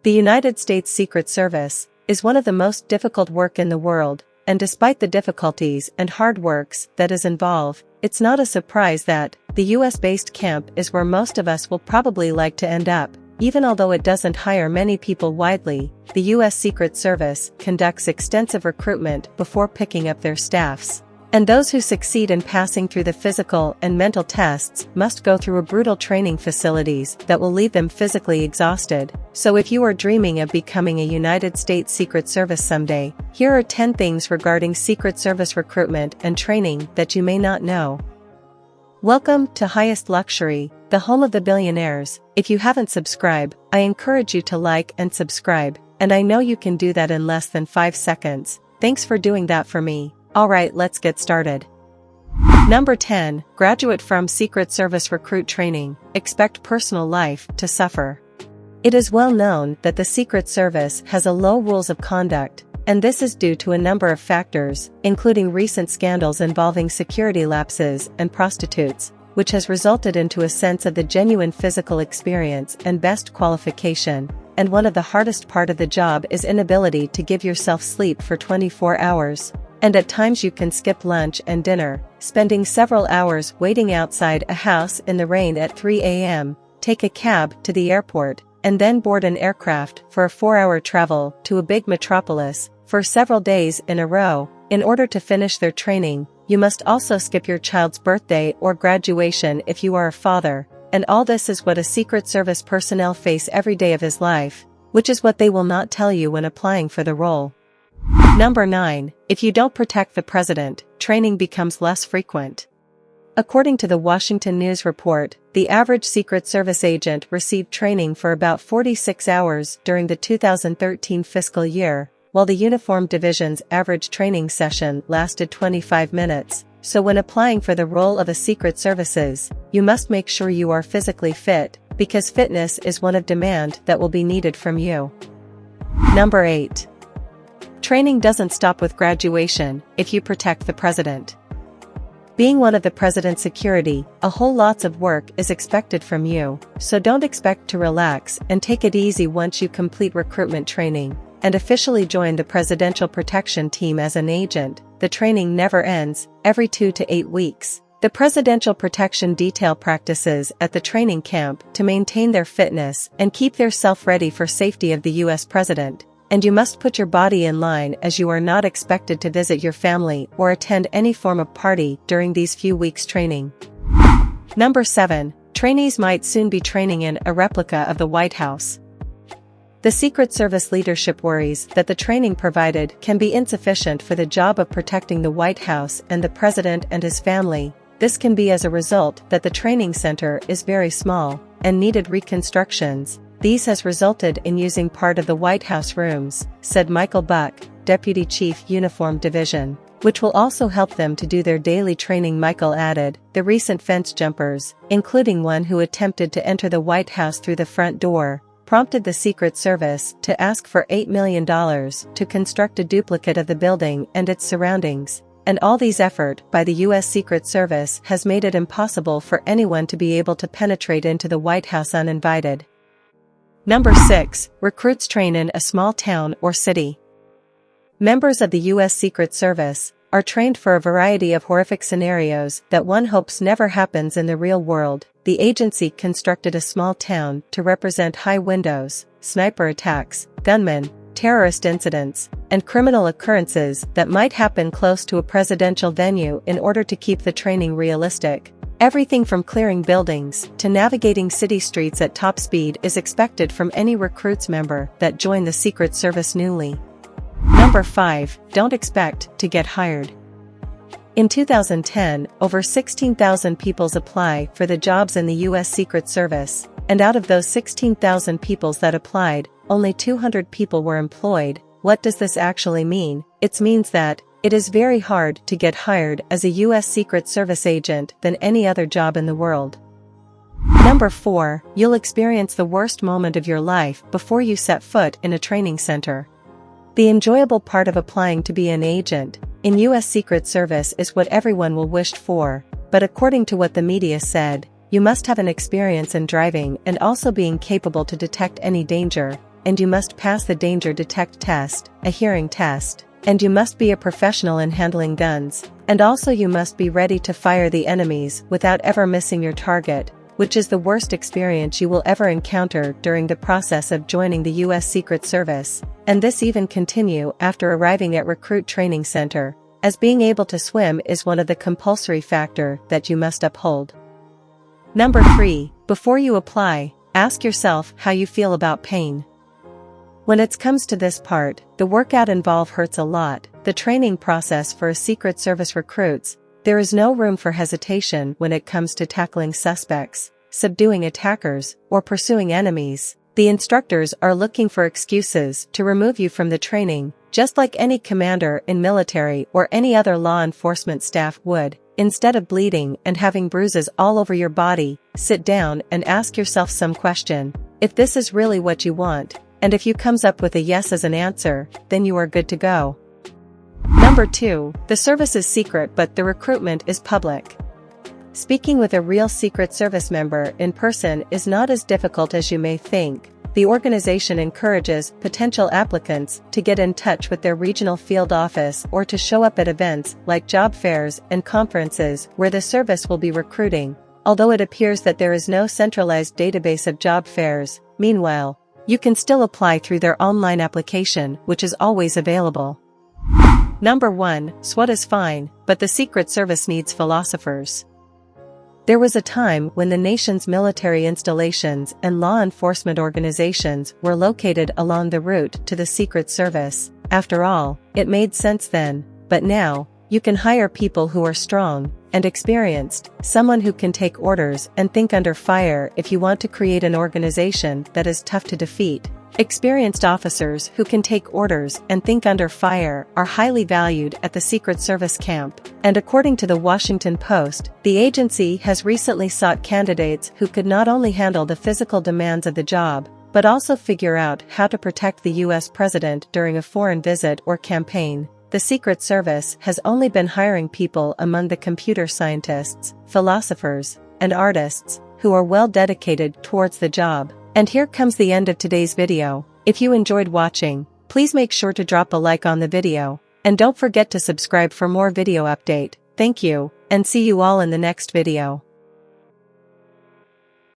The United States Secret Service is one of the most difficult work in the world, and despite the difficulties and hard works that is involved, it's not a surprise that the US-based camp is where most of us will probably like to end up. Even although it doesn't hire many people widely, the US Secret Service conducts extensive recruitment before picking up their staffs. And those who succeed in passing through the physical and mental tests must go through a brutal training facilities that will leave them physically exhausted. So if you are dreaming of becoming a United States Secret Service someday, here are 10 things regarding Secret Service recruitment and training that you may not know. Welcome to Highest Luxury, the home of the billionaires. If you haven't subscribed, I encourage you to like and subscribe, and I know you can do that in less than 5 seconds. Thanks for doing that for me. Alright, let's get started. Number 10. Graduate from Secret Service Recruit Training. Expect personal life to suffer. It is well known that the Secret Service has a low rules of conduct, and this is due to a number of factors, including recent scandals involving security lapses and prostitutes, which has resulted into a sense of the genuine physical experience and best qualification. And one of the hardest part of the job is inability to give yourself sleep for 24 hours. And at times you can skip lunch and dinner, spending several hours waiting outside a house in the rain at 3 a.m., take a cab to the airport, and then board an aircraft for a 4-hour travel to a big metropolis for several days in a row. In order to finish their training, you must also skip your child's birthday or graduation if you are a father, and all this is what a Secret Service personnel face every day of his life, which is what they will not tell you when applying for the role. Number 9. If you don't protect the president, training becomes less frequent. According to the Washington News report, the average Secret Service agent received training for about 46 hours during the 2013 fiscal year, while the uniformed division's average training session lasted 25 minutes. So when applying for the role of a Secret Services, you must make sure you are physically fit, because fitness is one of demand that will be needed from you. Number 8. Training doesn't stop with graduation if you protect the president. Being one of the president's security, a whole lots of work is expected from you, so don't expect to relax and take it easy once you complete recruitment training and officially join the presidential protection team as an agent. The training never ends. Every 2 to 8 weeks, the presidential protection detail practices at the training camp to maintain their fitness and keep their self ready for safety of the US president. And you must put your body in line, as you are not expected to visit your family or attend any form of party during these few weeks training. Number 7. Trainees might soon be training in a replica of the White House. The Secret Service leadership worries that the training provided can be insufficient for the job of protecting the White House and the president and his family. This can be as a result that the training center is very small and needed reconstructions. These has resulted in using part of the White House rooms, said Michael Buck, Deputy Chief Uniform Division, which will also help them to do their daily training. Michael added, the recent fence jumpers, including one who attempted to enter the White House through the front door, prompted the Secret Service to ask for $8 million to construct a duplicate of the building and its surroundings. And all these effort by the US Secret Service has made it impossible for anyone to be able to penetrate into the White House uninvited. Number 6. Recruits train in a small town or city. Members of the US Secret Service are trained for a variety of horrific scenarios that one hopes never happens in the real world. The agency constructed a small town to represent high windows, sniper attacks, gunmen, terrorist incidents, and criminal occurrences that might happen close to a presidential venue in order to keep the training realistic. Everything from clearing buildings to navigating city streets at top speed is expected from any recruits member that join the Secret Service newly. Number 5. Don't expect to get hired. In 2010, over 16,000 people apply for the jobs in the US Secret Service, and out of those 16,000 people that applied, only 200 people were employed. What does this actually mean? It means that it is very hard to get hired as a US Secret Service agent than any other job in the world. Number 4. You'll experience the worst moment of your life before you set foot in a training center. The enjoyable part of applying to be an agent in US Secret Service is what everyone will wish for, but according to what the media said, you must have an experience in driving and also being capable to detect any danger. and you must pass the danger detect test, a hearing test, and you must be a professional in handling guns, and also you must be ready to fire the enemies without ever missing your target, which is the worst experience you will ever encounter during the process of joining the U.S. Secret Service, and this even continue after arriving at Recruit Training Center, as being able to swim is one of the compulsory factor that you must uphold. Number 3, before you apply, ask yourself how you feel about pain. When it comes to this part, the workout involved hurts a lot. The training process for a Secret Service recruits, there is no room for hesitation when it comes to tackling suspects, subduing attackers, or pursuing enemies. The instructors are looking for excuses to remove you from the training, just like any commander in military or any other law enforcement staff would. Instead of bleeding and having bruises all over your body, sit down and ask yourself some question. If this is really what you want, and if you comes up with a yes as an answer, then you are good to go. Number 2, the service is secret but the recruitment is public. Speaking with a real Secret Service member in person is not as difficult as you may think. The organization encourages potential applicants to get in touch with their regional field office or to show up at events like job fairs and conferences where the service will be recruiting, although it appears that there is no centralized database of job fairs. Meanwhile, you can still apply through their online application, which is always available. Number 1, SWAT is fine, but the Secret Service needs philosophers. There was a time when the nation's military installations and law enforcement organizations were located along the route to the Secret Service. After all, it made sense then, but now, you can hire people who are strong and experienced, someone who can take orders and think under fire if you want to create an organization that is tough to defeat. Experienced officers who can take orders and think under fire are highly valued at the Secret Service camp, and according to the Washington Post, the agency has recently sought candidates who could not only handle the physical demands of the job, but also figure out how to protect the U.S. president during a foreign visit or campaign. The Secret Service has only been hiring people among the computer scientists, philosophers, and artists who are well dedicated towards the job. And here comes the end of today's video. If you enjoyed watching, please make sure to drop a like on the video, and don't forget to subscribe for more video update. Thank you, and see you all in the next video.